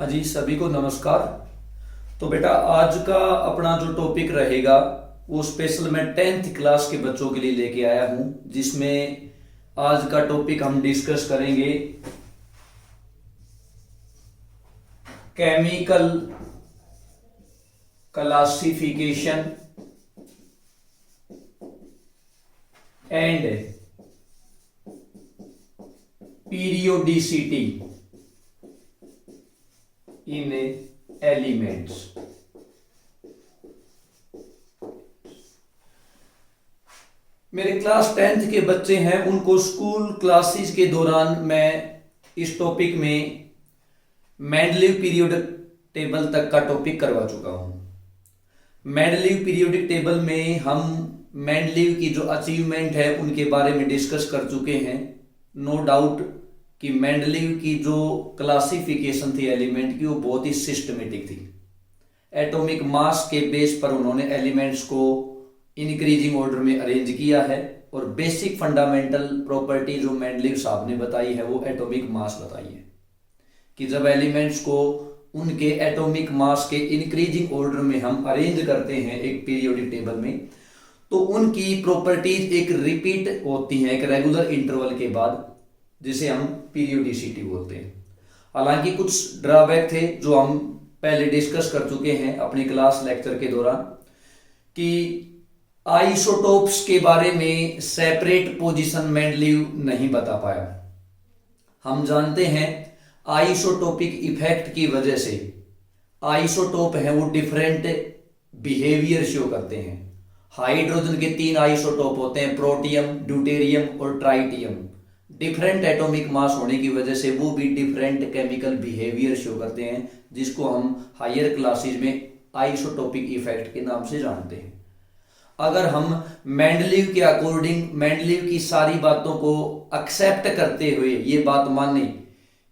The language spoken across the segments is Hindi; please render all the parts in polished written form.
हाँ जी, सभी को नमस्कार। तो बेटा, आज का अपना जो टॉपिक रहेगा वो स्पेशल मैं 10th क्लास के बच्चों के लिए लेके आया हूं, जिसमें आज का टॉपिक हम डिस्कस करेंगे chemical classification and periodicity in elements. मेरे क्लास 10th के बच्चे हैं, उनको स्कूल क्लासेस के दौरान मैं इस टॉपिक में मेंडलीव पीरियोडिक टेबल तक का टॉपिक करवा चुका हूं। मेंडलीव पीरियोडिक टेबल में हम मेंडलीव की जो अचीवमेंट है उनके बारे में डिस्कस कर चुके हैं। नो डाउट कि मेंडलीव की जो क्लासिफिकेशन थी एलिमेंट की वो बहुत ही सिस्टमेटिक थी। एटॉमिक मास के बेस पर उन्होंने एलिमेंट्स को इंक्रीजिंग ऑर्डर में अरेंज किया है और बेसिक फंडामेंटल प्रॉपर्टी जो मेंडलीव साहब ने बताई है वो एटॉमिक मास बताई है कि जब एलिमेंट्स को उनके एटॉमिक मास के इंक्रीजिंग ऑर्डर में हम अरेंज करते हैं एक पीरियोडिक टेबल में, तो उनकी प्रॉपर्टीज एक रिपीट होती हैं एक रेगुलर इंटरवल के बाद, जिसे हम पीरियोडिसिटी बोलते हैं। हालांकि कुछ ड्रॉबैक थे जो हम पहले डिस्कस कर चुके हैं अपनी क्लास लेक्चर के दौरान, कि आइसोटोप्स के बारे में सेपरेट पोजीशन मेंडलीव नहीं बता पाया। हम जानते हैं आइसोटोपिक इफेक्ट की वजह से आइसोटोप है वो डिफरेंट बिहेवियर शो करते हैं। हाइड्रोजन के 3 आइसोटोप होते हैं, प्रोटियम, ड्यूटेरियम और ट्राइटियम। डिफरेंट एटॉमिक मास होने की वजह से वो भी डिफरेंट केमिकल बिहेवियर शो करते हैं, जिसको हम हायर क्लासेस में आइसोटोपिक इफेक्ट के नाम से जानते हैं। अगर हम मेंडलीव के अकॉर्डिंग मेंडलीव की सारी बातों को एक्सेप्ट करते हुए ये बात माने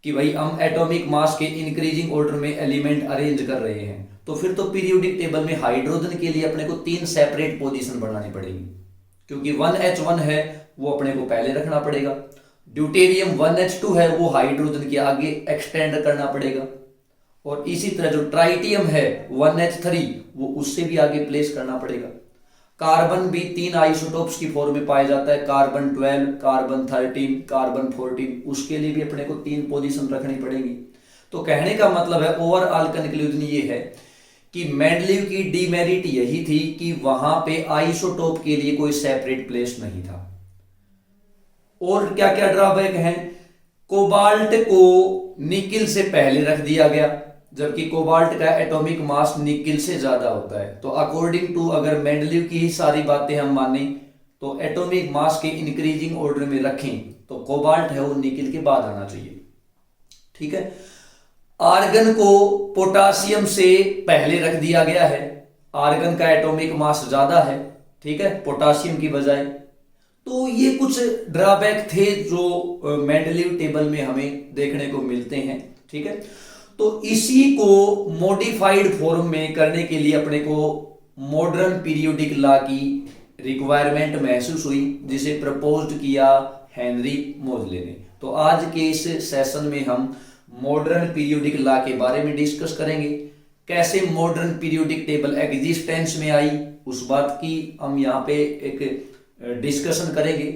कि भाई हम एटॉमिक मास के इंक्रीजिंग ऑर्डर में एलिमेंट अरेंज कर रहे हैं, तो फिर तो पीरियोडिक टेबल में हाइड्रोजन के लिए अपने को 3 सेपरेट पोजीशन बनानी पड़ेगी, क्योंकि 1H1 है वो अपने को पहले रखना पड़ेगा, ड्यूटेरियम 1H2 है वो हाइड्रोजन के आगे एक्सटेंड करना पड़ेगा, और इसी तरह जो ट्राइटियम है 1H3 वो उससे भी आगे प्लेस करना पड़ेगा। कार्बन भी 3 आइसोटोप्स की फॉर्म में पाया जाता है, कार्बन 12, कार्बन 13, कार्बन 14, उसके लिए भी अपने को 3 पोजीशन रखनी पड़ेगी। तो कहने का मतलब है ओवरऑल कंक्लूजन ये है कि मेंडलीव की डीमेरिट यही थी कि वहां पे आइसोटोप के लिए कोई सेपरेट प्लेस नहीं था। और क्या क्या ड्रॉबैक हैं? कोबाल्ट को निकिल से पहले रख दिया गया, जबकि कोबाल्ट का एटॉमिक मास निकिल से ज्यादा होता है। तो अकॉर्डिंग टू अगर मेंडलीव की ही सारी बातें हम माने तो एटॉमिक मास के इंक्रीजिंग ऑर्डर में रखें तो कोबाल्ट है वो निकिल के बाद आना चाहिए। ठीक है। आर्गन को पोटासियम से पहले रख दिया गया है, आर्गन का एटॉमिक मास ज्यादा है, ठीक है, पोटासियम की बजाय। तो ये कुछ ड्रॉबैक थे जो मेंडलीव टेबल में हमें देखने को मिलते हैं। ठीक है। तो इसी को मॉडिफाइड फॉर्म में करने के लिए अपने को मॉडर्न पीरियोडिक लॉ की रिक्वायरमेंट महसूस हुई, जिसे प्रपोज्ड किया हेनरी मोजले ने। तो आज के इस सेशन में हम मॉडर्न पीरियोडिक लॉ के बारे में डिस्कस करेंगे, कैसे मॉडर्न पीरियोडिक टेबल एग्जिस्टेंस में आई उस बात की हम यहाँ पे एक डिस्कशन करेंगे।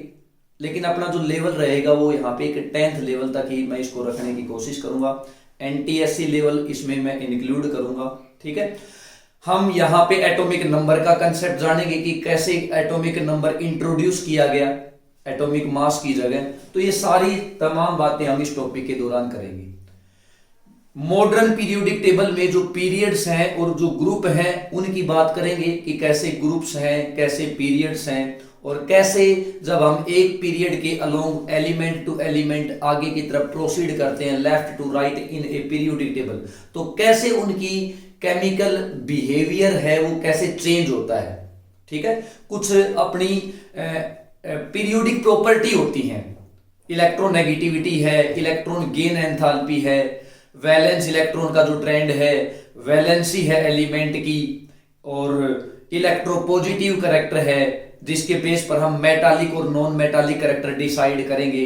लेकिन अपना जो लेवल रहेगा वो यहाँ पे एक 10th लेवल तक ही मैं इसको रखने की कोशिश करूंगा। NTSC लेवल इसमें मैं इंक्लूड करूंगा। ठीक है। हम यहाँ पे एटॉमिक नंबर का कंसेप्ट जानेंगे कि कैसे एटॉमिक नंबर इंट्रोड्यूस किया गया एटॉमिक मास की जगह। तो ये सारी तमाम बातें हम इस टॉपिक के दौरान करेंगे। मॉडर्न पीरियोडिक टेबल में जो पीरियड्स हैं और जो ग्रुप हैं उनकी बात करेंगे कि कैसे ग्रुप्स हैं, कैसे पीरियड्स हैं, और कैसे जब हम एक पीरियड के अलोंग एलिमेंट टू एलिमेंट आगे की तरफ प्रोसीड करते हैं left to right in a periodic table, तो कैसे उनकी केमिकल बिहेवियर है वो कैसे चेंज होता है। ठीक है। कुछ अपनी पीरियोडिक प्रॉपर्टी होती हैं, इलेक्ट्रोनेगेटिविटी है, इलेक्ट्रॉन गेन एंथैल्पी है, वैलेंस इलेक्ट्रॉन का जो ट्रेंड है, वैलेंसी है एलिमेंट की, और इलेक्ट्रोपॉजिटिव करैक्टर है, जिसके बेस पर हम मेटालिक और नॉन मेटालिक कैरेक्टर डिसाइड करेंगे।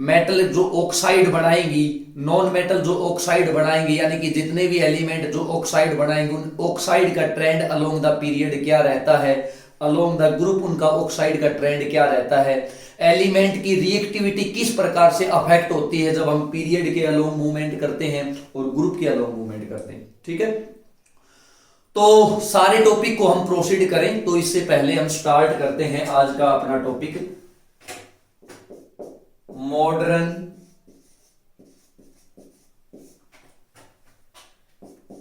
मेटल जो ऑक्साइड बनाएंगी, नॉन मेटल जो ऑक्साइड बनाएंगे, यानी कि जितने भी एलिमेंट जो ऑक्साइड बनाएंगे उन ऑक्साइड का ट्रेंड अलोंग द पीरियड क्या रहता है, अलोंग द ग्रुप उनका ऑक्साइड का ट्रेंड क्या रहता है। एलिमेंट की रिएक्टिविटी किस प्रकार से अफेक्ट होती है जब हम पीरियड के अलोंग मूवमेंट करते हैं और ग्रुप के अलोंग मूवमेंट करते हैं। ठीक है, तो सारे टॉपिक को हम प्रोसीड करें तो इससे पहले हम स्टार्ट करते हैं आज का अपना टॉपिक, मॉडर्न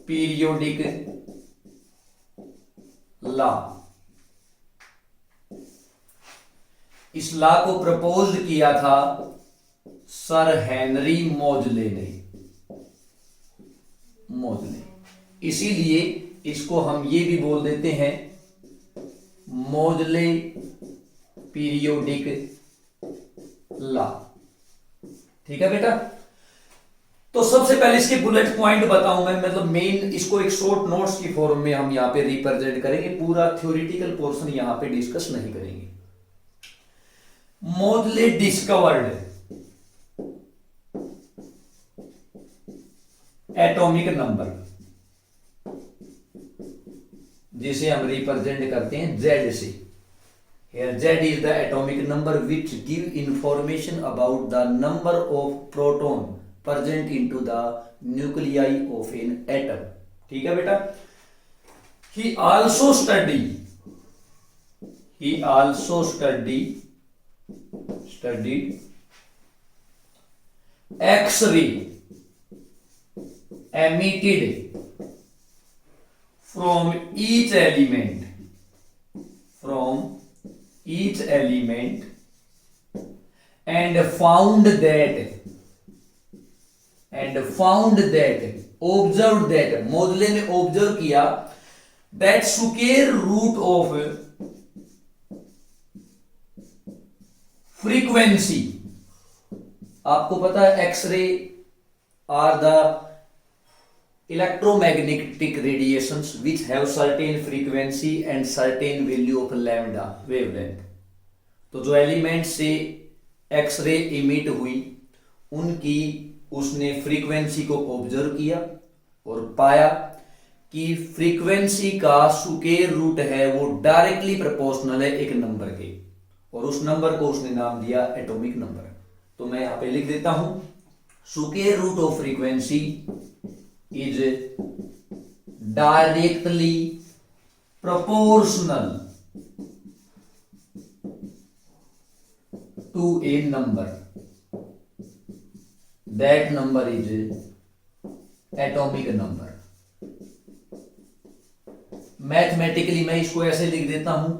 पीरियोडिक लॉ। इस लॉ को प्रपोज किया था सर हेनरी मोजले ने, इसीलिए इसको हम ये भी बोल देते हैं मोजले पीरियोडिक लॉ। ठीक है बेटा, तो सबसे पहले इसके बुलेट पॉइंट बताऊं मैं, मतलब मेन इसको एक शॉर्ट नोट्स की फॉर्म में हम यहां पे रिप्रेजेंट करेंगे, पूरा थ्योरेटिकल पोर्शन यहां पे डिस्कस नहीं करेंगे। मोजले डिस्कवर्ड एटॉमिक नंबर, जिसे हम रिप्रेजेंट करते हैं Z से। Here Z is the atomic number which give information about the number of proton present into the nuclei of an atom। ठीक है बेटा, he also studied X-ray emitted from each element and found that observed that मोजले ने ऑब्जर्व किया that square root of frequency, आपको पता है X-ray are the electromagnetic radiations which have certain frequency and certain value of lambda wavelength। तो जो एलिमेंट से एक्सरे इमिट हुई उनकी उसने फ्रीक्वेंसी को ऑब्जर्व किया और पाया कि फ्रीक्वेंसी का स्क्वायर रूट है वो डायरेक्टली प्रोपोर्शनल है एक नंबर के, और उस नंबर को उसने नाम दिया एटॉमिक नंबर। तो मैं यहां पे लिख देता हूं, square root of frequency is directly proportional to a number, that number is atomic number। Mathematically मैं इसको ऐसे लिख देता हूं,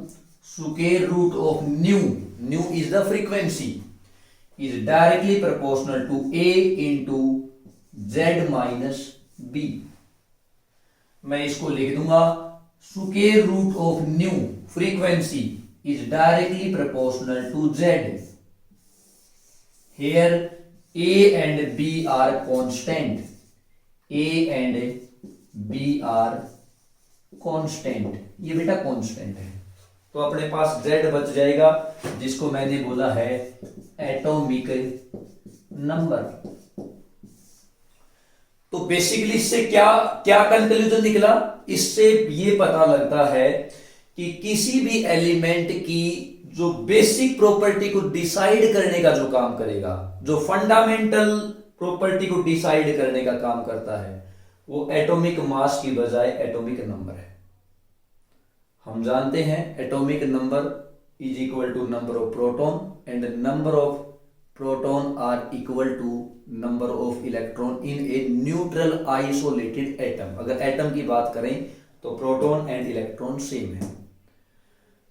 square root of nu is the frequency is directly proportional to a into z minus b। मैं इसको लिख दूंगा, square root of nu frequency is directly proportional to z। Here a and b are constant, ये बेटा कांस्टेंट है, तो अपने पास z बच जाएगा जिसको मैंने बोला है एटॉमिक नंबर। तो बेसिकली इससे क्या क्या कंक्लूजन निकला, इससे ये पता लगता है कि किसी भी एलिमेंट की जो बेसिक प्रॉपर्टी को डिसाइड करने का जो काम करेगा, जो फंडामेंटल प्रॉपर्टी को डिसाइड करने का काम करता है, वो एटॉमिक मास की बजाय एटॉमिक नंबर है। हम जानते हैं atomic number is equal to number of proton and number of proton are equal to number of electron in a neutral isolated atom. अगर एटम की बात करें तो प्रोटॉन एंड इलेक्ट्रॉन सेम है।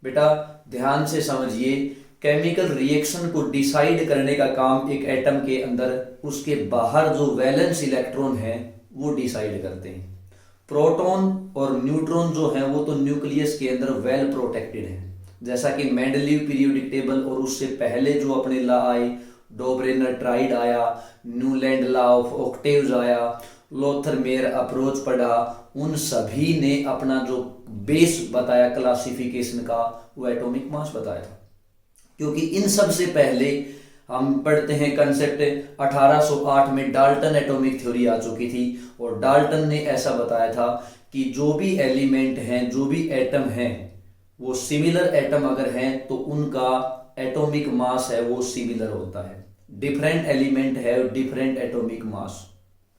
बेटा ध्यान से समझिए, केमिकल रिएक्शन को डिसाइड करने का काम एक एटम के अंदर उसके बाहर जो वैलेंस इलेक्ट्रॉन है वो डिसाइड करते हैं। प्रोटॉन और न्यूट्रॉन जो है वो तो न्यूक्लियस के अंदर वेल प्रोटेक्टेड है, जैसा कि मेंडलीव पीरियोडिक टेबल और उससे पहले जो अपने लॉ आए, डोब्रेनर ट्राइड आया, न्यूलैंड लॉ ऑफ ऑक्टेव्स आया, लोथरमेयर अप्रोच पढ़ा, उन सभी ने अपना जो बेस बताया क्लासिफिकेशन का वो एटॉमिक मास बताया था। क्योंकि इन सब से पहले हम पढ़ते हैं कंसेप्ट 1808 में डाल्टन एटॉमिक थ्योरी आ चुकी थी, और डाल्टन ने ऐसा बताया था कि जो भी एलिमेंट हैं, जो भी एटम हैं, वो सिमिलर एटम अगर हैं तो उनका एटॉमिक मास है वो सिमिलर होता है। डिफरेंट एलिमेंट है different atomic mass,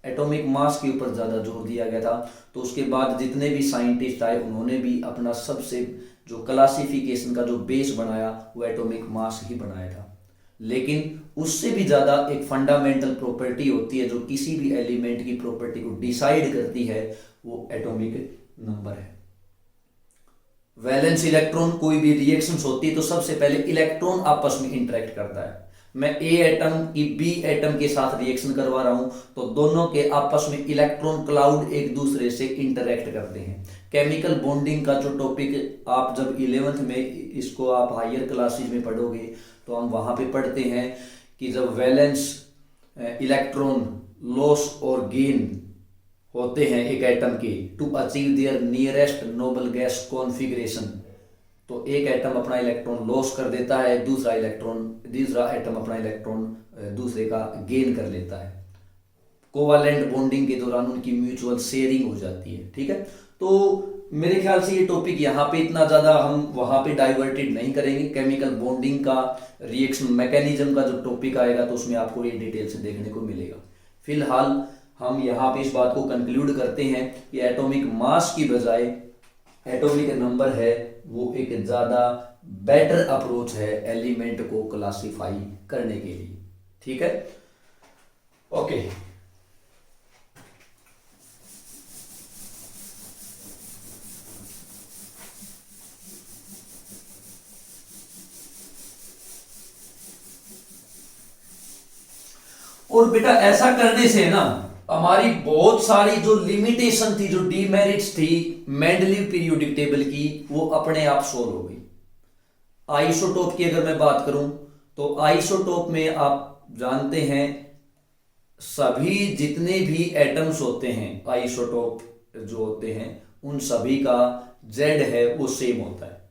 atomic mass के ऊपर ज़्यादा जोर दिया गया था। तो उसके बाद जितने भी साइंटिस्ट आए उन्होंने भी अपना सबसे जो क्लासिफिकेशन का जो बेस बनाया वो एटॉमिक मास ही बनाया था। लेकिन उससे भी ज़्यादा एक फंडामेंटल प्रॉपर्टी होती है जो किसी भी एलिमेंट की प्रॉपर्टी को डिसाइड करती है, वो एटॉमिक नंबर है। वैलेंस इलेक्ट्रॉन, कोई भी रिएक्शंस होती है तो सबसे पहले इलेक्ट्रॉन आपस में इंटरेक्ट करता है। मैं ए एटम की बी एटम के साथ रिएक्शन करवा रहा हूं तो दोनों के आपस में इलेक्ट्रॉन क्लाउड एक दूसरे से इंटरेक्ट करते हैं। केमिकल बॉन्डिंग का जो टॉपिक आप जब 11th में इसको आप हायर क्लासेज में पढ़ोगे तो हम वहां पे पढ़ते हैं कि जब वैलेंस इलेक्ट्रॉन लॉस और गेन होते हैं एक एटम के to achieve their nearest noble gas configuration, तो एक एटम अपना इलेक्ट्रॉन लॉस कर देता है, दूसरा एटम अपना इलेक्ट्रॉन दूसरे का गेन कर लेता है। कोवालेंट बॉन्डिंग के दौरान उनकी म्यूचुअल शेयरिंग हो जाती है। ठीक है, तो मेरे ख्याल से ये टॉपिक यहाँ पे इतना ज़्यादा हम वहाँ पे डाइवर्टेड नहीं करेंगे। केमिकल बॉन्डिंग का रिएक्शन मैकेनिज्म का जो टॉपिक आएगा तो उसमें आपको ये डिटेल से देखने को मिलेगा। फिलहाल हम यहाँ पे इस बात को कंक्लूड करते हैं कि एटॉमिक मास की बजाय एटॉमिक नंबर है वो एक ज़्यादा बेटर अप्रोच है एलिमेंट को क्लासिफाई करने के लिए। ठीक है, ओके। और बेटा ऐसा करने से ना हमारी बहुत सारी जो लिमिटेशन थी, जो डीमेरिट्स थी मेंडलीव पीरियोडिक टेबल की, वो अपने आप सोल्व हो गई। आइसोटोप की अगर मैं बात करूं तो आइसोटोप में आप जानते हैं सभी जितने भी एटम्स होते हैं आइसोटोप जो होते हैं उन सभी का जेड है वो सेम होता है।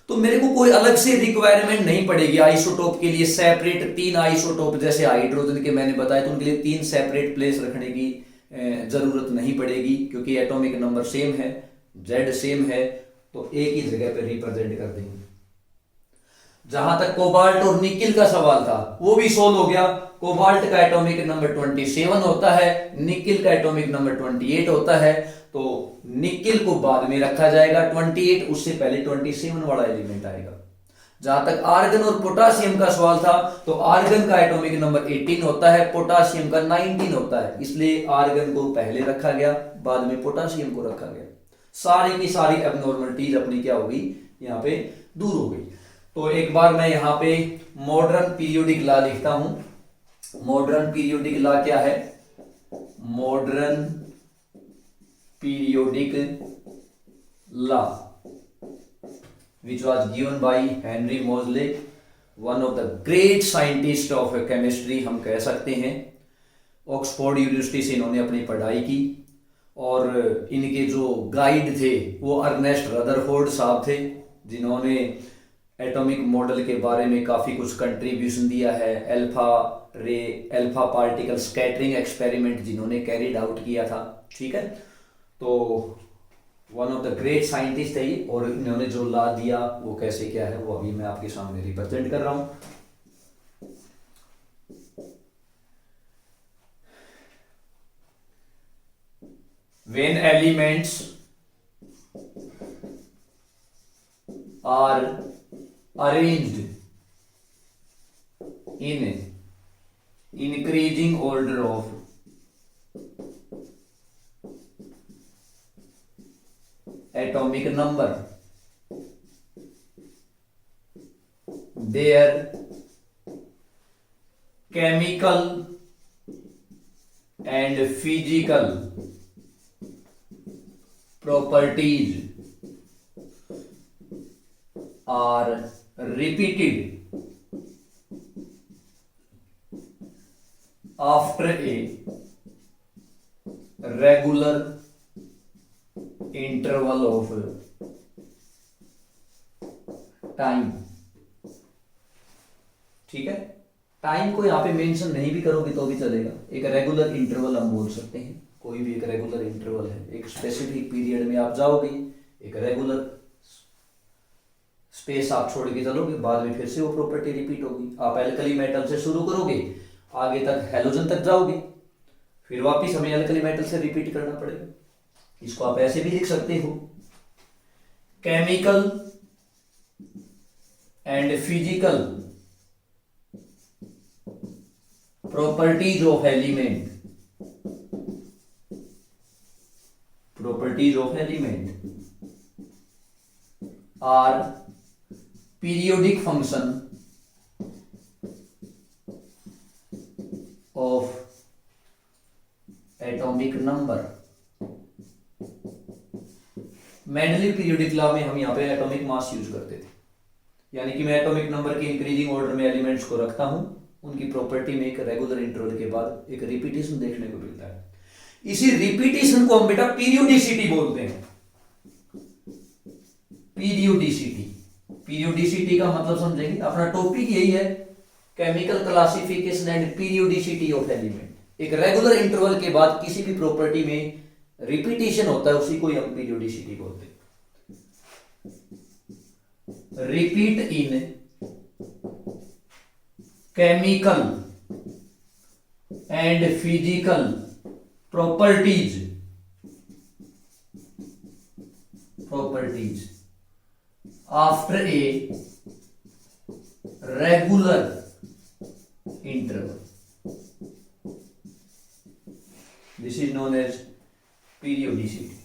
तो मेरे को कोई अलग से रिक्वायरमेंट नहीं पड़ेगी आइसोटोप के लिए सेपरेट 3 आइसोटोप जैसे हाइड्रोजन के मैंने बताया तो उनके लिए 3 सेपरेट प्लेस रखने की जरूरत नहीं पड़ेगी, क्योंकि एटॉमिक नंबर सेम है, जेड सेम है, तो एक ही जगह पे रिप्रेजेंट कर देंगे। जहां तक कोबाल्ट और निकिल का सवाल था वो भी सोल्व हो गया। कोबाल्ट का एटॉमिक नंबर 27 होता है, निकिल का एटॉमिक नंबर 28 होता है, तो निकिल को बाद में रखा जाएगा 28, उससे पहले 27 वाला एलिमेंट आएगा। जहां तक आर्गन और पोटासियम का सवाल था तो आर्गन का एटॉमिक नंबर 18 होता है, पोटासियम का 19 होता है, इसलिए आर्गन को पहले रखा गया, बाद में पोटासियम को रखा गया। सारी की सारी एबनॉर्मलिटीज अपनी क्या होगी यहाँ पे दूर हो गई। तो एक बार मैं यहाँ पे मॉडर्न पीरियोडिक लॉ लिखता हूं। मॉडर्न पीरियोडिक लॉ क्या है? Modern periodic law which was given by Henry Moseley, one of the great scientist of chemistry हम कह सकते हैं। ऑक्सफोर्ड यूनिवर्सिटी से इन्होंने अपनी पढ़ाई की और इनके जो गाइड थे वो अर्नेस्ट रदरफोर्ड साहब थे, जिन्होंने एटॉमिक मॉडल के बारे में काफ़ी कुछ कंट्रीब्यूशन दिया है। अल्फा पार्टिकल स्कैटरिंग एक्सपेरिमेंट जिन्होंने कैरिड आउट किया था। ठीक है, तो one of the great scientist है ये, और इन्होंने जो लॉ दिया वो कैसे क्या है वो अभी मैं आपके सामने रिप्रेजेंट कर रहा हूं। When elements are arranged in increasing order of atomic number, their chemical and physical properties are repeated after a regular interval of time. ठीक है, टाइम को यहां पे मेंशन नहीं भी करोगे तो भी चलेगा, एक रेगुलर इंटरवल हम बोल सकते हैं, कोई भी एक रेगुलर इंटरवल है, एक स्पेसिफिक पीरियड में आप जाओगे, एक रेगुलर स्पेस आप छोड़ के चलोगे, बाद में फिर से वो प्रॉपर्टी रिपीट होगी। आप एल्कली मेटल से शुरू करोगे, आगे तक हैलोजन तक जाओगे, फिर वापिस हमें एल्कली मेटल से रिपीट करना पड़ेगा। इसको आप ऐसे भी लिख सकते हो, chemical and physical properties of element, properties of element are periodic function of atomic number। Mendeleev periodic law में हम यहाँ पे एटॉमिक मास यूज करते थे, यानी कि मैं एटॉमिक नंबर के इंक्रीजिंग ऑर्डर में एलिमेंट्स को रखता हूं, उनकी प्रॉपर्टी में एक रेगुलर इंटरवल के बाद एक रिपीटेशन देखने को मिलता है। इसी रिपीटेशन को हम बेटा पीरियोडिसिटी बोलते हैं। पीरियोडिसिटी, पीरियोडिसिटी का मतलब समझेंगे, अपना टॉपिक यही है, chemical classification and periodicity of element. एक रेगुलर इंटरवल के बाद किसी भी प्रॉपर्टी में रिपीटेशन होता है, उसी को हम पीरियोडिसिटी बोलते हैं। Repeat in chemical and physical properties after a regular interval, this is known as periodicity।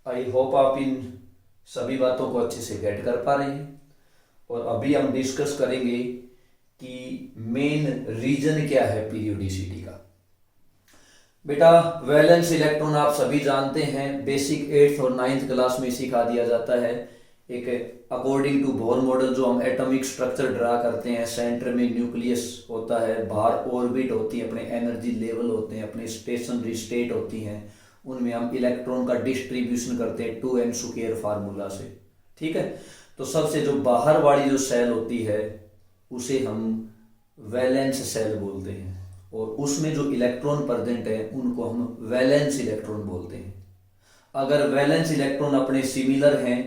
I hope आप इन सभी बातों को अच्छे से गेट कर पा रहे हैं। और अभी हम डिस्कस करेंगे कि मेन रीजन क्या है पीरियोडिसिटी का। बेटा वैलेंस इलेक्ट्रॉन आप सभी जानते हैं, बेसिक 8th और 9th क्लास में सिखा दिया जाता है। एक अकॉर्डिंग टू बोर मॉडल जो हम एटॉमिक स्ट्रक्चर ड्रा करते हैं, सेंटर में न्यूक्लियस होता है, बाहर ऑर्बिट होती है, अपने एनर्जी लेवल होते हैं, अपने स्टेशनरी स्टेट होती हैं, उनमें हम इलेक्ट्रॉन का डिस्ट्रीब्यूशन करते हैं 2n² फार्मूला से। ठीक है, तो सबसे जो बाहर वाली जो सेल होती है उसे हम वैलेंस सेल बोलते हैं, और उसमें जो इलेक्ट्रॉन प्रेजेंट है उनको हम वैलेंस इलेक्ट्रॉन बोलते हैं। अगर वैलेंस इलेक्ट्रॉन अपने सिमिलर हैं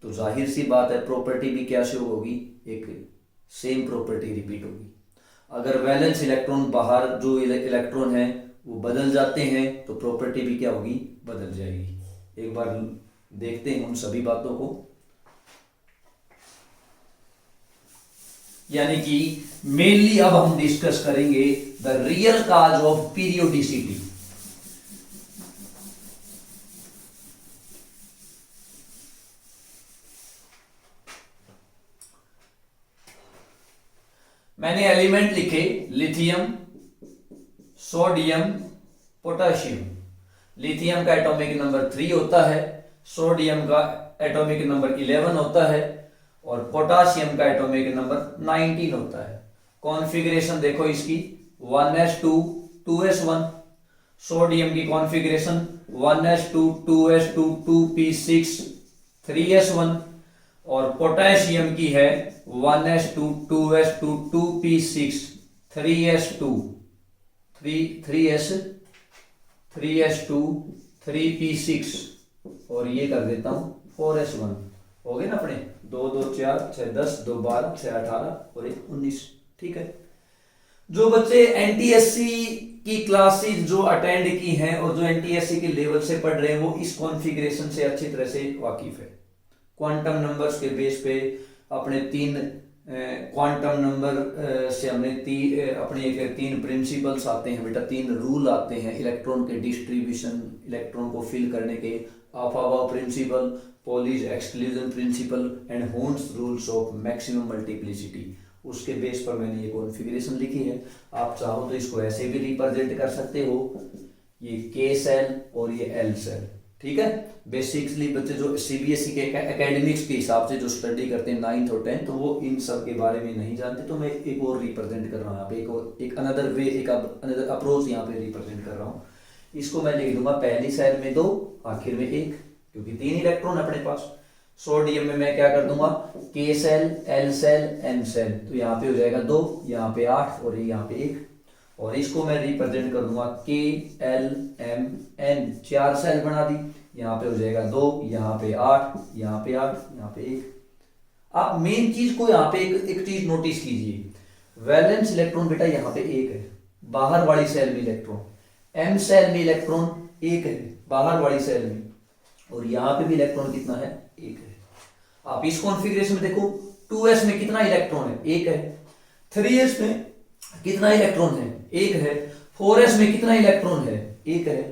तो जाहिर सी बात है प्रॉपर्टी भी क्या शो होगी, एक सेम प्रॉपर्टी रिपीट होगी। अगर वैलेंस इलेक्ट्रॉन बाहर जो इलेक्ट्रॉन है वो बदल जाते हैं तो प्रॉपर्टी भी क्या होगी, बदल जाएगी। एक बार देखते हैं उन सभी बातों को। यानी कि मेनली अब हम डिस्कस करेंगे the real cause of periodicity. मैंने एलिमेंट लिखे लिथियम, सोडियम, पोटेशियम। लिथियम का एटॉमिक नंबर 3 होता है, सोडियम का एटॉमिक नंबर 11 होता है और पोटाशियम का एटॉमिक नंबर 19 होता है। कॉन्फ़िगरेशन देखो इसकी 1s2 2s1। सोडियम की configuration 1s2 2s2 2p6 3s1 और पोटेशियम की है 1s2 2s2 2p6 3s2 3s2 3p6 और ये कर देता हूं 4s1। हो गए ना अपने 2 2 4 6 10 2 12 6 18 और 1 19। ठीक है, जो बच्चे एनटीएससी की क्लासेस जो अटेंड की हैं और जो एनटीएससी के लेवल से पढ़ रहे हैं वो इस कॉन्फ़िगरेशन से अच्छी तरह से वाकिफ है। क्वांटम नंबर्स के बेस पे अपने 3 क्वांटम नंबर से हमने अपने एक 3 प्रिंसिपल्स आते हैं बेटा, 3 रूल आते हैं इलेक्ट्रॉन के डिस्ट्रीब्यूशन, इलेक्ट्रॉन को फिल करने के। Aufbau principle, Pauli's exclusion principle and Hund's rules of maximum multiplicity, उसके बेस पर मैंने ये कॉन्फ़िगरेशन लिखी है। आप चाहो तो इसको ऐसे भी रिप्रेजेंट कर सकते हो, ये के सेल और ये एल सेल। ठीक है, बेसिकली बच्चे जो सीबीएसई के एकेडमिक्स के हिसाब से जो स्टडी करते हैं 9th और 10th तो वो इन सब के बारे में नहीं जानते, तो मैं एक और रिप्रेजेंट कर रहा हूँ यहाँ पे, एक अनदर वे, एक अनदर अप्रोच यहाँ पे रिप्रेजेंट कर रहा हूँ। इसको मैं लिख दूंगा पहली सेल में 2, आखिर में 1, क्योंकि 3 इलेक्ट्रॉन अपने पास। सोडियम में मैं क्या कर दूंगा, K shell, L shell, N shell, तो यहाँ पे हो जाएगा 2, यहाँ पे 8 और यहाँ पे 1, और इसको मैं रिप्रेजेंट कर दूंगा K L M N, 4 cell बना दी, यहाँ पे हो जाएगा 2, यहाँ पे 8, यहाँ पे 8, यहाँ पे 1। आप मेन चीज को यहाँ पे एक चीज नोटिस कीजिए, वैलेंस इलेक्ट्रॉन बेटा यहाँ पे 1 है, बाहर वाली सेल में इलेक्ट्रॉन, M सेल में इलेक्ट्रॉन 1 है बाहर वाली सेल में, और यहाँ पे भी इलेक्ट्रॉन कितना है, 1 है। आप इस कॉन्फ़िगरेशन में देखो 2s में कितना इलेक्ट्रॉन है, 1 है, 3s में कितना इलेक्ट्रॉन है, 1 है, 4s में कितना इलेक्ट्रॉन है, 1 है।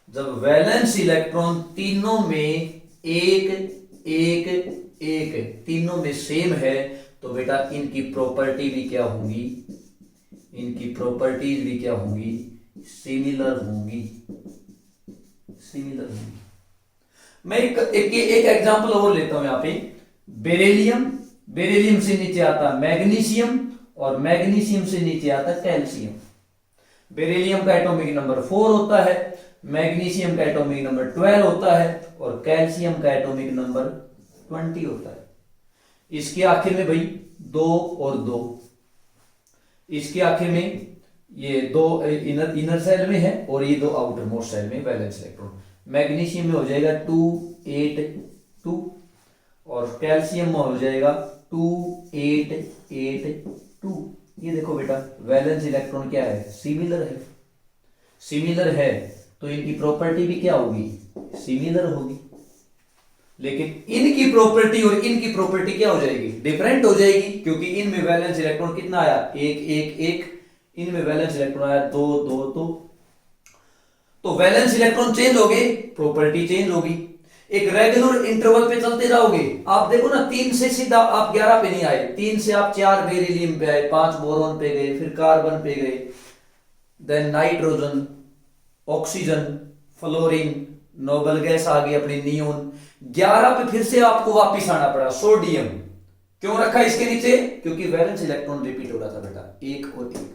जब वैलेंस इलेक्ट्रॉन तीनों में 1 1 1 तीनों में सेम है, तो बेटा इनकी प्रॉपर्टी भी क्या होंगी, इनकी प्रॉपर्टीज भी क्या होंगी, सिमिलर होंगी, सिमिलर होंगी। मैं एक एग्जांपल और लेता हूं यहाँ पे, बेरिलियम, बेरिलियम से नीचे आता मैग्नीशियम, और मैग्नीशियम से नीचे आता कैल्शियम। बेरिलियम का एटॉमिक नंबर 4 होता है, मैग्नीशियम का एटॉमिक नंबर 12 होता है, और कैल्शियम का एटॉमिक नंबर 20 होता है। इसके आखिर में भाई 2 और 2, इसके आखिर में ये 2 इनर सेल में है और ये 2 आउटर मोस्ट सेल में वैलेंस इलेक्ट्रॉन। मैग्नीशियम में हो जाएगा 2 8 2, और कैल्शियम में हो जाएगा 2 8 8 2। ये देखो बेटा वैलेंस इलेक्ट्रॉन क्या है, सिमिलर है, सिमिलर है, तो इनकी प्रॉपर्टी भी क्या होगी, सिमिलर होगी। लेकिन इनकी प्रॉपर्टी और इनकी प्रॉपर्टी क्या हो जाएगी, डिफरेंट हो जाएगी, क्योंकि इनमें वैलेंस इलेक्ट्रॉन कितना आया, 1 1 1, इनमें वैलेंस इलेक्ट्रॉन आया 2 2 2। तो वैलेंस इलेक्ट्रॉन चेंज हो गए, प्रॉपर्टी चेंज होगी। एक रेगुलर इंटरवल पे चलते जाओगे, आप देखो ना 3 से सीधा आप 11 पे नहीं आए, 3 से आप 4 बेरिलियम पे आए, 5 बोरॉन पे गए, फिर कार्बन पे गए, then nitrogen, oxygen, fluorine, noble gas आ गई अपनी नियोन, 11 पे फिर से आपको वापिस आना पड़ा सोडियम। क्यों रखा इसके नीचे, क्योंकि वैलेंस इलेक्ट्रॉन रिपीट हो रहा था बेटा, 1 और 1,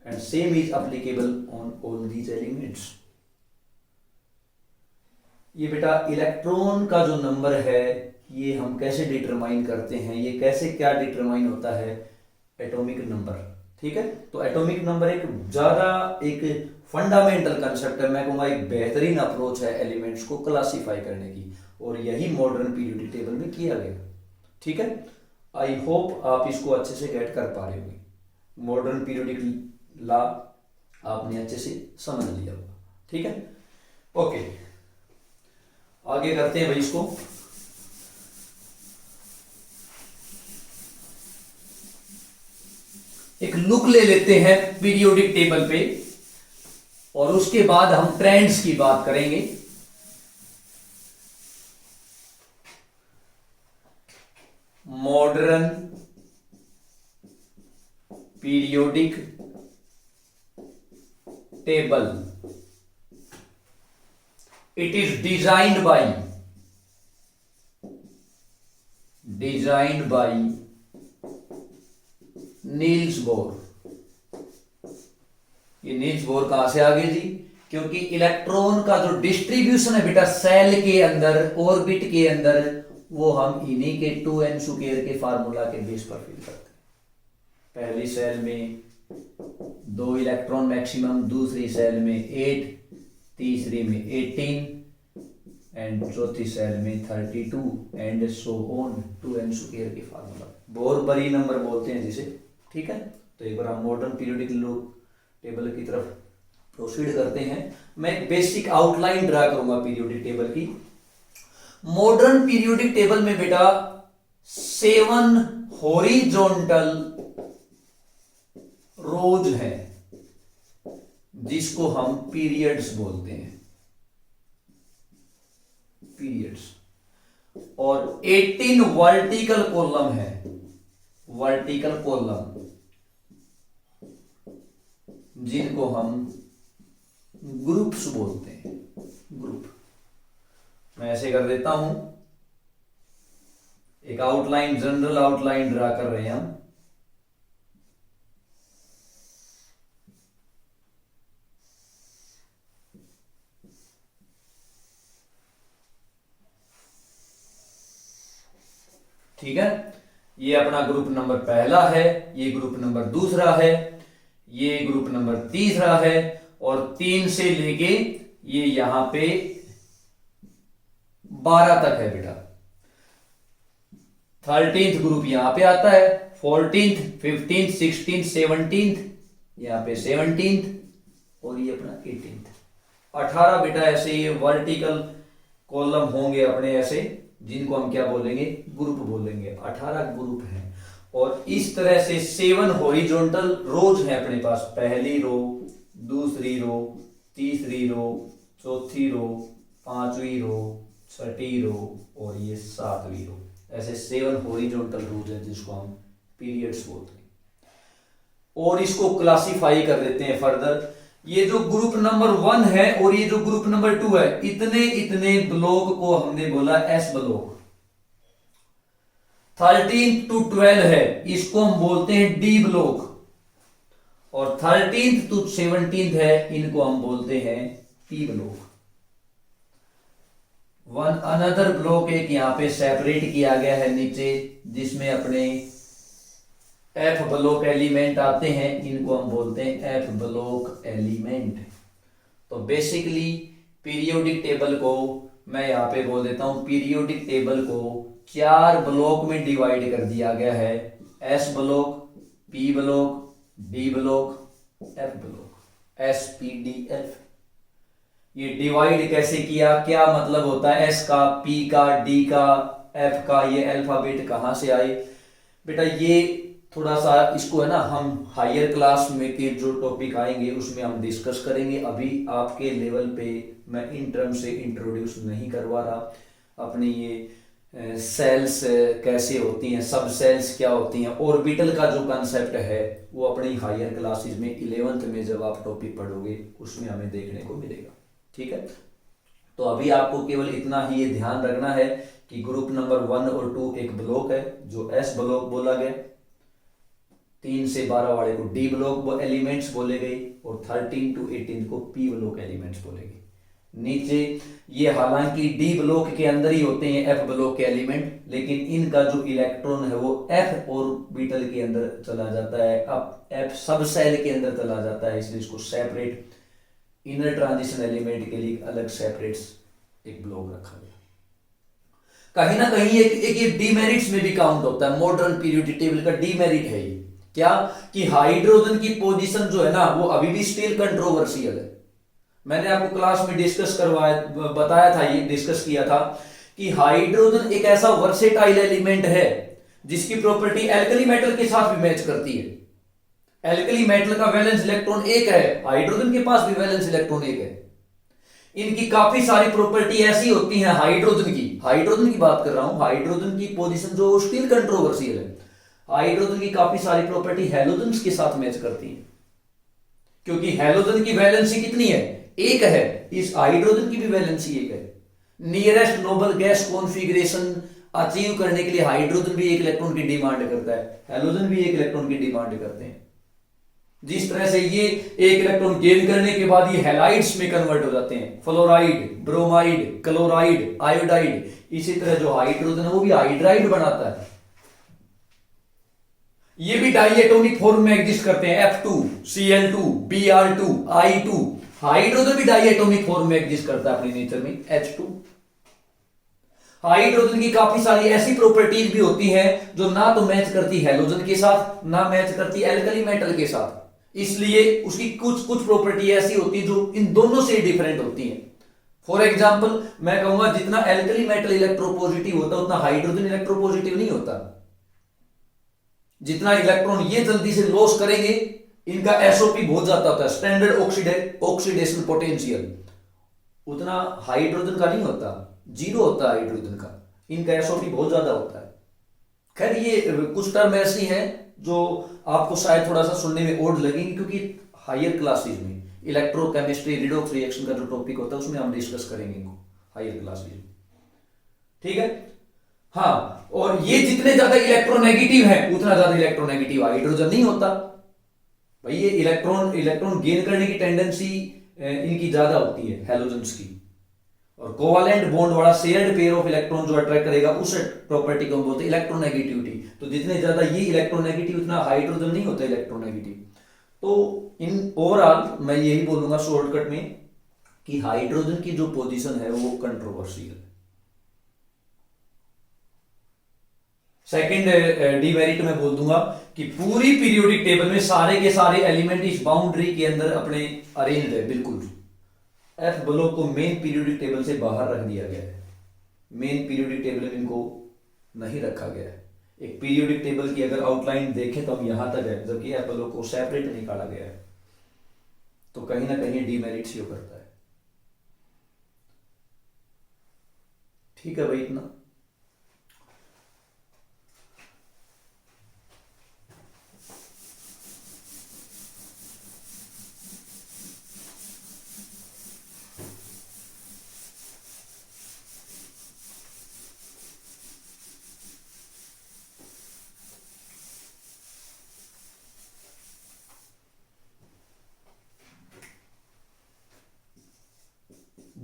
and same is applicable on all these elements. ये बेटा इलेक्ट्रॉन का जो नंबर है ये हम कैसे डिटरमाइन करते हैं, ये कैसे क्या डिटरमाइन होता है, एटॉमिक नंबर, ठीक है। तो एटॉमिक नंबर एक ज्यादा एक फंडामेंटल कंसेप्ट है, मैं कहूंगा एक बेहतरीन अप्रोच है एलिमेंट्स को क्लासिफाई करने की, और यही मॉडर्न पीरियोडिक टेबल में किया गया, ठीक है। आई होप आप इसको अच्छे से गेट कर पा रहे होंगे, मॉडर्न पीरियोडिक लॉ आपने अच्छे से समझ लिया होगा, ठीक है। ओके, आगे करते हैं भाई इसको। एक लुक ले लेते हैं पीरियोडिक टेबल पे, और उसके बाद हम ट्रेंड्स की बात करेंगे। Modern periodic table, it is designed by Niels Bohr. ये नील्स बोर कहां से आ गए जी, क्योंकि इलेक्ट्रॉन का जो डिस्ट्रीब्यूशन है बेटा सेल के अंदर, ऑर्बिट के अंदर, वो हम इन्हीं के 2n स्क्वायर के फार्मूला के बेस पर फिल करते हैं। पहली सेल में 2 इलेक्ट्रॉन मैक्सिमम, दूसरी सेल में 8, तीसरी में 18, एंड चौथी सेल में 32, and so on, 2n square के फार्मूला, बोर बरी नंबर बोलते हैं जिसे, ठीक है। तो एक बार हम मॉडर्न पीरियोडिक टेबल की तरफ प्रोसीड करते हैं। मैं एक बेसिक आउटलाइन ड्रा करूंगा पीरियोडिक टेबल की। मॉडर्न पीरियोडिक टेबल में बेटा 7 हॉरिजॉन्टल रोज है, जिसको हम पीरियड्स बोलते हैं, पीरियड्स, और 18 वर्टिकल कॉलम है, वर्टिकल कॉलम, जिनको हम ग्रुप्स बोलते हैं, ग्रुप। मैं ऐसे कर देता हूं, एक आउटलाइन, जनरल आउटलाइन ड्रा कर रहे हैं हम। ठीक है। ये अपना ग्रुप नंबर पहला है, ये ग्रुप नंबर दूसरा है, ये ग्रुप नंबर तीसरा है, और 3 से लेके ये यहां पे 12 तक है बेटा। 13th ग्रुप यहां पे आता है, 14th 15th 16th 17th, यहां पे 17th, और ये अपना 18th। 18 बेटा ऐसे ये वर्टिकल कॉलम होंगे अपने ऐसे, जिनको हम क्या बोलेंगे, ग्रुप बोलेंगे। 18 ग्रुप हैं। और इस तरह से 7 हॉरिजॉन्टल रोज हैं अपने पास। पहली रो, दूसरी रो, तीसरी रो, चौथी रो, पांचवी रो, छठी रो, और ये 7वीं रो। ऐसे 7 हॉरिजॉन्टल रोज हैं जिसको हम पीरियड्स बोलते हैं। और इसको क्लासिफाई कर देते हैं फर्दर। ये जो ग्रुप नंबर 1 है और ये जो ग्रुप नंबर 2 है, इतने इतने ब्लॉक को हमने बोला एस ब्लॉक। 13 to 12 है, इसको हम बोलते हैं डी ब्लॉक। और 13 to 17 है, इनको हम बोलते हैं P block. One another block एक यहां पे सेपरेट किया गया है नीचे, जिसमें अपने एफ ब्लॉक एलिमेंट आते हैं, इनको हम बोलते हैं एफ ब्लॉक एलिमेंट। तो बेसिकली पीरियोडिक टेबल को मैं यहां पे बोल देता हूं, पीरियोडिक टेबल को 4 ब्लॉक में डिवाइड कर दिया गया है। S block, P block, D block, F block, S P D F. ये डिवाइड कैसे किया, क्या मतलब होता है एस का, पी का, डी का, एफ का, ये अल्फाबेट कहां से आए बेटा, ये थोड़ा सा इसको है ना हम हायर क्लास में के जो टॉपिक आएंगे उसमें हम डिस्कस करेंगे। अभी आपके लेवल पे मैं इन टर्म से इंट्रोड्यूस नहीं करवा रहा। अपनी ये सेल्स कैसे होती हैं, सब सेल्स क्या होती हैं, ऑर्बिटल का जो कंसेप्ट है वो अपनी हायर क्लासेस में 11th में जब आप टॉपिक पढ़ोगे उसमें हमें देखने को मिलेगा। ठीक है, तो अभी आपको केवल इतना ही ये ध्यान रखना है कि ग्रुप नंबर 1 और 2 एक ब्लॉक है जो एस ब्लॉक बोला गया, 3 से 12 वाले को डी ब्लॉक एलिमेंट्स बोले गए, और 13 to 18 को पी ब्लॉक एलिमेंट्स बोले गए। नीचे ये हालांकि डी ब्लॉक के अंदर ही होते हैं एफ ब्लॉक के एलिमेंट, लेकिन इनका जो इलेक्ट्रॉन है वो एफ ऑर्बिटल के अंदर चला जाता है, अब एफ सब सेल के अंदर चला जाता है, इसलिए इसको सेपरेट इनर ट्रांजिशन एलिमेंट के लिए अलग सेपरेट एक ब्लॉक रखा गया। कहीं ना कहीं एक ये डीमेरिट्स में भी काउंट होता है। मॉडर्न पीरियोडिक टेबल का डीमेरिट है ये क्या, कि हाइड्रोजन की पोजीशन जो है ना वो अभी भी स्टिल कंट्रोवर्शियल है। मैंने आपको क्लास में डिस्कस करवाया, बताया था, ये डिस्कस किया था कि हाइड्रोजन एक ऐसा वर्सेटाइल एलिमेंट है जिसकी प्रॉपर्टी एल्कली मेटल के साथ भी मैच करती है। एल्कली मेटल का वैलेंस इलेक्ट्रॉन 1 है, हाइड्रोजन के पास भी वैलेंस इलेक्ट्रॉन 1 है। इनकी काफी सारी प्रॉपर्टी ऐसी होती है हाइड्रोजन की बात कर रहा हूं, हाइड्रोजन की पोजीशन जो स्टिल कंट्रोवर्शियल है। हाइड्रोजन की काफी सारी प्रॉपर्टी हैलोजन के साथ मैच करती है, क्योंकि हैलोजन की वैलेंसी कितनी है, 1 है, इस हाइड्रोजन की भी वैलेंसी 1 है। Nearest noble gas configuration achieve करने के लिए हाइड्रोजन भी 1 इलेक्ट्रॉन की डिमांड करता है, हैलोजन भी 1 इलेक्ट्रॉन की डिमांड करते हैं। जिस तरह से ये 1 इलेक्ट्रॉन गेन करने के बाद ये हैलाइड्स में कन्वर्ट हो जाते हैं, फ्लोराइड, ब्रोमाइड, क्लोराइड, आयोडाइड। इसी तरह जो हाइड्रोजन है वो भी हाइड्राइड बनाता है। ये भी डाइएटॉमिक फॉर्म में एग्जिस्ट करते हैं, F2, Cl2, Br2, I2। Hydrogen भी डाइएटॉमिक फॉर्म में एग्जिस्ट करता है अपने नेचर में, H2। हाइड्रोजन की काफी सारी ऐसी प्रॉपर्टीज भी होती हैं जो ना तो मैच करती हैलोजन के साथ, ना मैच करती एल्कली मेटल के साथ, इसलिए उसकी कुछ प्रॉपर्टी ऐसी होती है जो इन दोनों से डिफरेंट होती हैं। फॉर एग्जाम्पल मैं कहूंगा जितना एल्कली मेटल इलेक्ट्रोपॉजिटिव होता है उतना हाइड्रोजन इलेक्ट्रोपॉजिटिव नहीं होता। जितना इलेक्ट्रॉन ये जल्दी से लॉस करेंगे, इनका एसओपी बहुत ज्यादा होता है, स्टैंडर्ड ऑक्सीडेशन पोटेंशियल, उतना हाइड्रोजन का नहीं होता, 0 होता है हाइड्रोजन का, इनका एसओपी बहुत ज्यादा होता है। खैर ये कुछ टर्म ऐसी हैं जो आपको शायद थोड़ा सा सुनने में ओड लगेंगी, क्योंकि हायर क्लासेज में इलेक्ट्रोकेमिस्ट्री रिडॉक्स रिएक्शन का जो टॉपिक होता है उसमें हम डिस्कस करेंगे इनको हायर क्लासेज में। ठीक है, हाँ, और ये जितने ज्यादा इलेक्ट्रोनेगेटिव है उतना ज्यादा इलेक्ट्रोनेगेटिव हाइड्रोजन नहीं होता भाई। ये इलेक्ट्रॉन गेन करने की टेंडेंसी इनकी ज्यादा होती है हैलोजन्स की, और कोवालेंट बॉन्ड वाला शेयर्ड पेयर ऑफ इलेक्ट्रॉन जो अट्रैक्ट करेगा उस प्रॉपर्टी को हम बोलते हैं इलेक्ट्रोनेगेटिविटी। तो जितने ज्यादा ये इलेक्ट्रोनेगेटिव उतना हाइड्रोजन नहीं होता इलेक्ट्रोनेगेटिव। तो इन ओवरऑल मैं यही बोलूंगा शॉर्टकट में कि हाइड्रोजन की जो पोजीशन है वो कंट्रोवर्शियल है। सेकंड डिमेरिट में बोल दूंगा कि पूरी पीरियोडिक टेबल में सारे के सारे एलिमेंट इस बाउंड्री के अंदर अपने अरेंज्ड है बिल्कुल। एफ ब्लॉक को मेन पीरियोडिक टेबल से बाहर रख दिया गया है, मेन पीरियोडिक टेबल में इनको नहीं रखा गया है। एक पीरियोडिक टेबल की अगर आउटलाइन देखें तो हम यहां तक है, जबकि एफ ब्लॉक को सेपरेट निकाला गया है, तो कहीं ना कहीं डीमेरिट शो करता है। ठीक है भाई, इतना।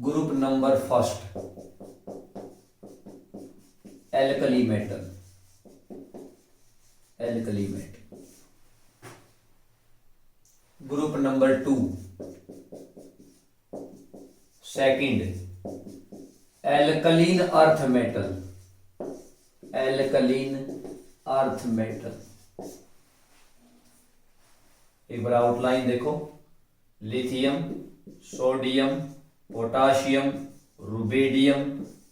Group number first alkali metal, alkali metal. Group number 2 second alkaline earth metal, alkaline earth metal. एक बार आउटलाइन देखो, lithium, sodium, potassium, rubidium,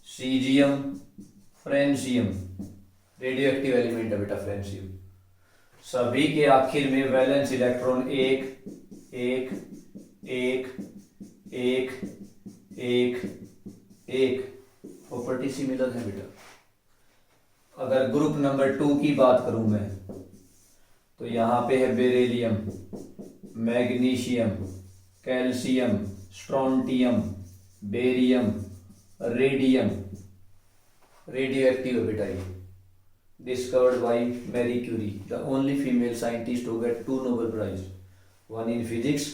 caesium, francium, radio active element है बेटा फ्रेंशियम। सभी के आखिर में वैलेंस इलेक्ट्रॉन एक एक एक एक एक एक प्रॉपर्टी सिमिलर है बेटा। अगर ग्रुप नंबर 2 की बात करूं मैं तो यहां पे है beryllium, magnesium, calcium, strontium, barium, radium, radio active है बेटा ये। Discovered by Marie Curie, the only female scientist to get 2 Nobel prize, 1 in physics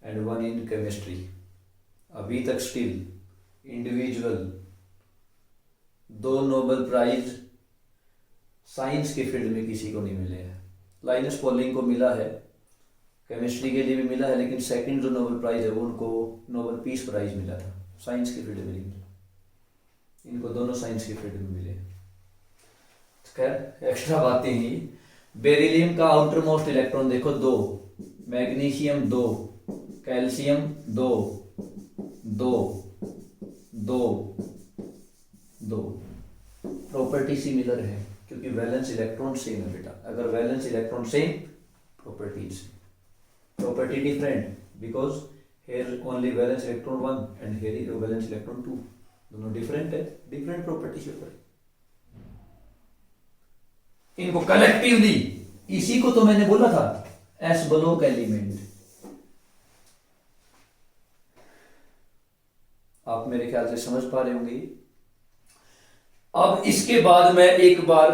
and 1 in chemistry. अभी तक still individual 2 Nobel prize science के फील्ड में किसी को नहीं मिले हैं। लाइनस पॉलिंग को मिला है, केमिस्ट्री के लिए भी मिला है, लेकिन सेकंड जो नोबेल प्राइज है वो उनको नोबेल पीस प्राइज मिला था, साइंस के फील्ड में नहीं मिला। इनको दोनों साइंस के फील्ड में मिले। खैर एक्स्ट्रा बातें ही। बेरिलियम का आउटर मोस्ट इलेक्ट्रॉन देखो 2, मैग्नीशियम 2, कैल्शियम 2 2 2 2। प्रॉपर्टी सिमिलर है क्योंकि वैलेंस इलेक्ट्रॉन सेम है बेटा। अगर valence electron same, property same. Property different because here only valence electron 1 and here is valence electron 2, दोनों different है, different property शो करे। इनको कलेक्टिवली, इसी को तो मैंने बोला था एस ब्लॉक एलिमेंट। आप मेरे ख्याल से समझ पा रहे होंगे। अब इसके बाद मैं एक बार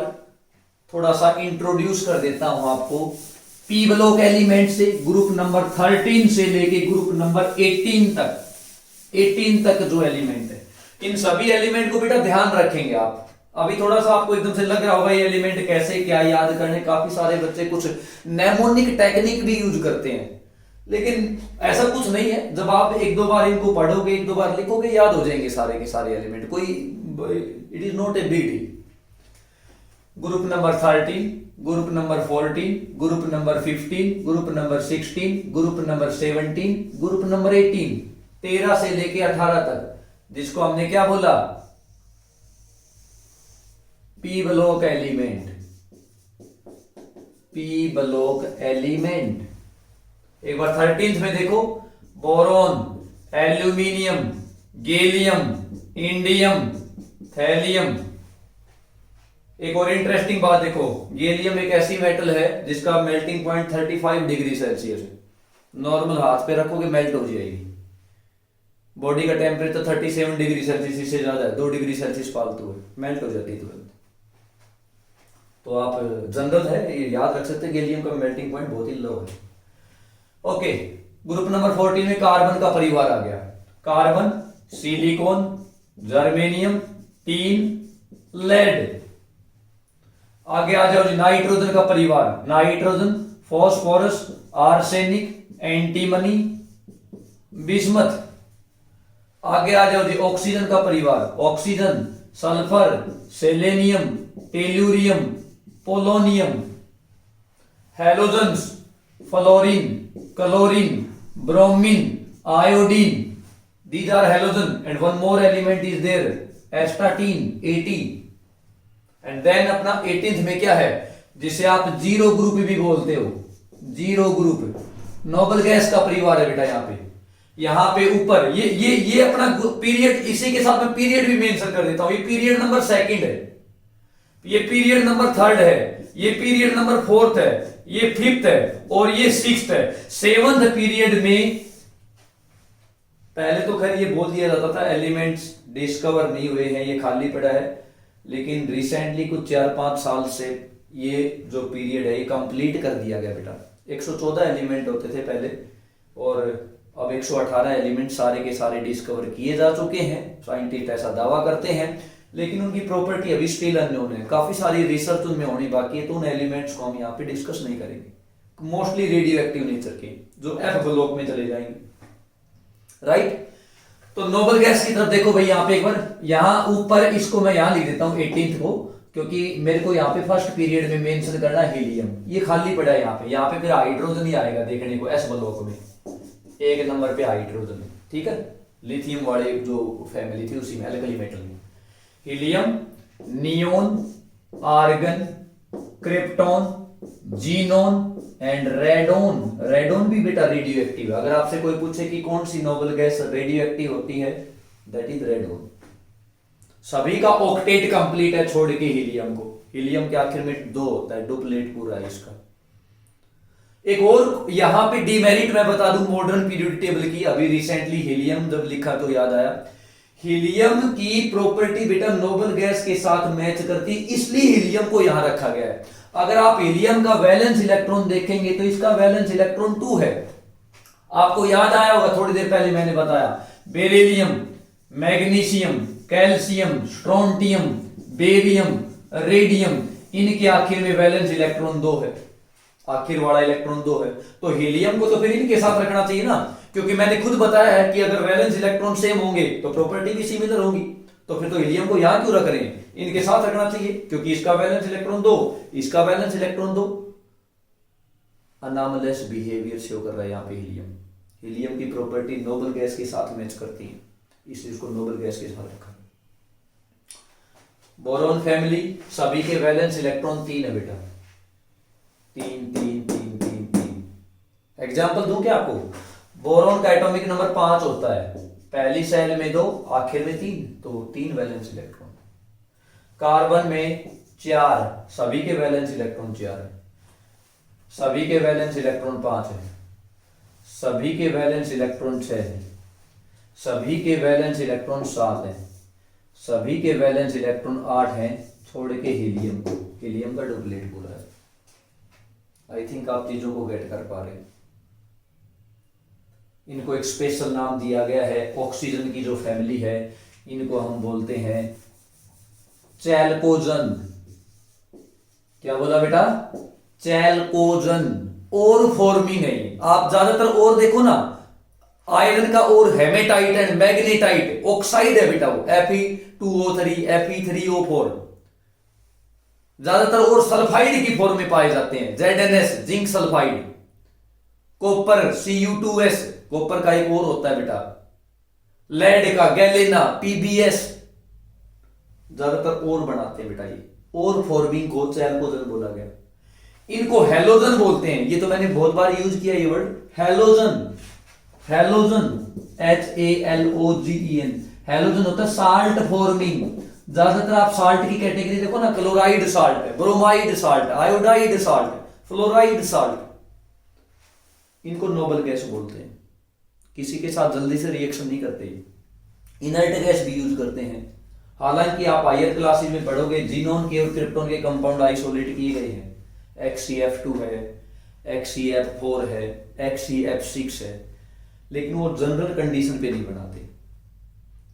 थोड़ा सा इंट्रोड्यूस कर देता हूं आपको पी ब्लॉक एलिमेंट से, ग्रुप नंबर 13 से लेके ग्रुप नंबर 18 तक जो एलिमेंट है, इन सभी एलिमेंट को बेटा ध्यान रखेंगे आप। अभी थोड़ा सा आपको एकदम से लग रहा होगा ये एलिमेंट कैसे क्या याद करने, काफी सारे बच्चे कुछ नेमोनिक टेक्निक भी यूज करते हैं, लेकिन ऐसा कुछ नहीं है। जब आप 1-2 बार इनको पढ़ोगे, 1-2 बार लिखोगे, याद हो जाएंगे सारे के सारे एलिमेंट। कोई it is not a big deal. Group number 13, group number 14, group number 15, group number 16, group number 17, group number 18, 13 से लेके 18 तक, जिसको हमने क्या बोला, P block element. P block element. एक बार 13th में देखो, boron, aluminium, gallium, indium, thallium. एक और इंटरेस्टिंग बात देखो, गैलियम एक ऐसी मेटल है जिसका मेल्टिंग पॉइंट 35 डिग्री सेल्सियस है। नॉर्मल हाथ पे रखोगे मेल्ट हो जाएगी। बॉडी का टेम्परेचर 37 डिग्री सेल्सियस, इससे ज्यादा है, 2 डिग्री सेल्सियस फालतू है, मेल्ट हो जाती है तुरंत। तो आप जनरल है ये याद रख सकते हैं, गैलियम का मेल्टिंग पॉइंट बहुत ही लो है। ओके, ग्रुप नंबर 14 में कार्बन का परिवार आ गया। Carbon silicon, germanium, tin, lead. आगे आ जाओ जी, नाइट्रोजन का परिवार, nitrogen, phosphorus, arsenic, antimony, bismuth. आगे आ जाओ जी, ऑक्सीजन का परिवार, oxygen, sulphur, selenium, tellurium, polonium. Halogens, fluorine, chlorine, bromine, iodine. These are halogen and one more element is there, astatine, 80। And then अपना 18th में क्या है, जिसे आप जीरो ग्रुप भी बोलते हो, जीरो ग्रुप, नोबल गैस का परिवार है बेटा। यहाँ पे ऊपर ये अपना पीरियड, इसी के साथ में पीरियड भी मेंशन कर देता हूं। ये पीरियड नंबर सेकंड है, ये पीरियड नंबर थर्ड है, ये पीरियड नंबर फोर्थ है, ये फिफ्थ है और ये सिक्स्थ है। सेवंथ पीरियड में पहले तो खैर ये बोल दिया जाता था एलिमेंट्स डिस्कवर नहीं हुए हैं, ये खाली पड़ा है, लेकिन रिसेंटली कुछ 4-5 साल से ये जो पीरियड है ये कंप्लीट कर दिया गया बेटा। 114 एलिमेंट होते थे पहले और अब 118 एलिमेंट सारे के सारे डिस्कवर किए जा चुके हैं। साइंटिस्ट ऐसा दावा करते हैं, लेकिन उनकी प्रॉपर्टी अभी स्टिल अननोन है। काफी सारी रिसर्च उनमें होनी बाकी है, तो उन एलिमेंट्स को हम यहाँ पे डिस्कस नहीं करेंगे। मोस्टली रेडियो एक्टिव नेचर के जो एफ ब्लॉक में चले जाएंगे, राइट। तो नोबल गैस की तरफ देखो भाई, यहाँ पे एक बार, यहाँ ऊपर इसको मैं यहाँ लिख देता हूँ 18th को, क्योंकि मेरे को यहाँ पे फर्स्ट पीरियड में मेंशन करना है हीलियम, ये खाली पड़ा है यहाँ पे फिर हाइड्रोजन ही आएगा देखने को एस ब्लॉक में, एक नंबर पे हाइड्रोजन, ठीक है। लिथियम वाले जो फैमिली थी उसी में, एल्कली मेटल में helium, neon, argon, krypton, xenon and radon. Radon भी बेटा रेडियो एक्टिव है। अगर आपसे कोई पूछे कि कौन सी नोबल गैस रेडियो एक्टिव होती है, दैट इज रेडोन। सभी का ऑक्टेट कंप्लीट है छोड़ के हीलियम को, हीलियम के आखिर में 2 होता है, डुप्लेट पूरा है इसका। एक और यहां पे डीमेरिट मैं बता दूं मॉडर्न पीरियोडिक टेबल की, अभी रिसेंटली हीलियम जब लिखा तो याद आया, हीलियम की प्रॉपर्टी बेटा नोबल गैस के साथ मैच करती, इसलिए हीलियम को यहां रखा गया है। अगर आप हीलियम का वैलेंस इलेक्ट्रॉन देखेंगे तो इसका वैलेंस इलेक्ट्रॉन 2 है। आपको याद आया होगा थोड़ी देर पहले मैंने बताया, beryllium, magnesium, calcium, strontium, barium, radium, इनके आखिर में वैलेंस इलेक्ट्रॉन 2 है, आखिर वाला इलेक्ट्रॉन 2 है। तो हीलियम को तो फिर इनके साथ रखना चाहिए ना, क्योंकि मैंने खुद बताया है कि अगर वैलेंस इलेक्ट्रॉन सेम होंगे तो प्रॉपर्टी भी सिमिलर होगी, तो फिर तो हीलियम को यहां क्यों रख रहे हैं, इनके साथ रखना चाहिए, क्योंकि इसका वैलेंस इलेक्ट्रॉन 2, इसका वैलेंस इलेक्ट्रॉन 2। अनॉमलस बिहेवियर शो कर रहा है यहाँ पे हीलियम, हीलियम की प्रॉपर्टी नोबल गैस के साथ मैच करती है, इसलिए इसको नोबल गैस के साथ रखा। बोरॉन फैमिली, सभी के वैलेंस इलेक्ट्रॉन 3 है बेटा, 3 3 3 3 3। एग्जाम्पल दूं क्या आपको, बोरॉन का एटॉमिक नंबर 5 होता है, पहली सेल में 2, आखिर में 3, तो 3 वैलेंस इलेक्ट्रॉन। कार्बन में 4, सभी के वैलेंस इलेक्ट्रॉन 4 है, सभी के वैलेंस इलेक्ट्रॉन 5 है, सभी के वैलेंस इलेक्ट्रॉन 6 है, सभी के वैलेंस इलेक्ट्रॉन 7 है, सभी के वैलेंस इलेक्ट्रॉन 8 हैं, छोड़ के हीलियम को, हीलियम का डुप्लेट पूरा है। आई थिंक आप चीजों को गेट कर पा रहे हैं। इनको एक स्पेशल नाम दिया गया है, ऑक्सीजन की जो फैमिली है इनको हम बोलते हैं चैल्कोजन। क्या बोला बेटा, चैल्कोजन। और फॉर्मिंग है, आप ज्यादातर और देखो ना, आयरन का और हेमेटाइट एंड मैग्नेटाइट ऑक्साइड है बेटा, वो Fe2O3 Fe3O4 ज्यादातर और सल्फाइड की फॉर्म में पाए जाते हैं, ZnS zinc sulphide, copper Cu2S, copper का एक और होता है बेटा, लेड का गैलेना PbS, ज्यादातर और बनाते हैं बेटा ये, और फॉर्मिंग को चैल्कोजन बोला गया। इनको हेलोजन बोलते हैं, ये तो मैंने बहुत बार यूज किया ये word, halogen, halogen HALOGEN, halogen होता है साल्ट फॉर्मिंग। ज्यादातर आप साल्ट की कैटेगरी देखो ना, क्लोराइड साल्ट है, bromide salt, iodide salt, fluoride salt, इनको नोबल गैस बोलते हैं। किसी के साथ जल्दी से रिएक्शन नहीं करते, इनर्ट गैस भी यूज करते हैं। हालांकि आप हायर क्लासेस में पढ़ोगे जीनोन के और क्रिप्टोन के कंपाउंड आइसोलेट किए गए हैं, XCF2 है, XCF4 है, XCF6 है, लेकिन वो जनरल कंडीशन पे नहीं बनाते।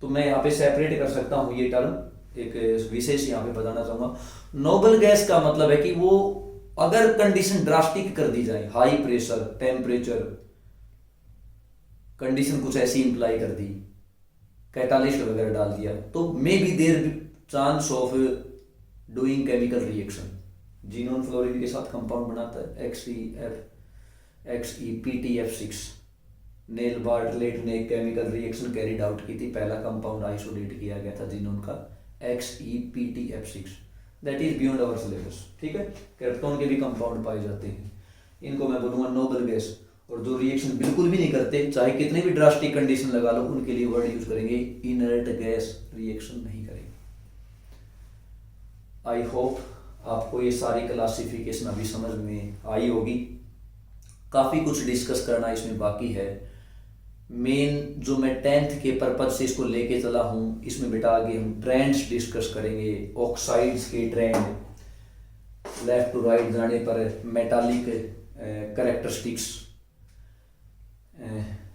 तो मैं यहाँ पे सेपरेट कर सकता हूँ ये टर्म, एक विशेष यहाँ पे बताना चाहूंगा। नोबल गैस का मतलब है कि वो अगर कंडीशन ड्रास्टिक कर दी जाए, हाई प्रेशर, टेम्परेचर कंडीशन कुछ ऐसी इंप्लाई कर दी, कैटालिस्ट वगैरह डाल दिया, तो maybe there chance of doing chemical reaction. Xenon fluorine के साथ कंपाउंड बनाता है XePTF6। नेल बार्टलेट ने केमिकल रिएक्शन कैरिड आउट की थी, पहला कंपाउंड आइसोलेट किया गया था जीनोन का XePTF6, that is beyond our syllabus. ठीक है, क्रिप्टोन के भी कंपाउंड पाए जाते हैं, इनको मैं बोलूँगा नोबल गैस। और जो रिएक्शन बिल्कुल भी नहीं करते, चाहे कितनी भी ड्रास्टिक कंडीशन लगा लो, उनके लिए वर्ड यूज करेंगे इनर्ट गैस, रिएक्शन नहीं करेंगे। आई होप आपको ये सारी क्लासिफिकेशन अभी समझ में आई होगी। काफ़ी कुछ डिस्कस करना इसमें बाकी है। मेन जो मैं 10th के पर्पज से इसको लेके चला हूँ, इसमें बेटा आगे हम ट्रेंड्स डिस्कस करेंगे, ऑक्साइड्स के ट्रेंड, लेफ्ट टू राइट जाने पर मेटालिक कैरेक्टरिस्टिक्स,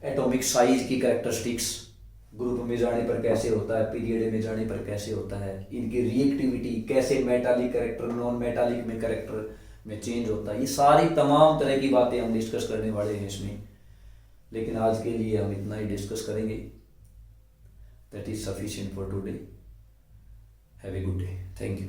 एटॉमिक साइज की कैरेक्टरिस्टिक्स, ग्रुप में जाने पर कैसे होता है, पीरियड में जाने पर कैसे होता है, इनकी रिएक्टिविटी कैसे मेटालिक कैरेक्टर नॉन मेटालिक में कैरेक्टर में चेंज होता है, ये सारी तमाम तरह की बातें हम डिस्कस करने वाले हैं इसमें। लेकिन आज के लिए हम इतना ही डिस्कस करेंगे। That is sufficient for today. Have a good day. Thank you.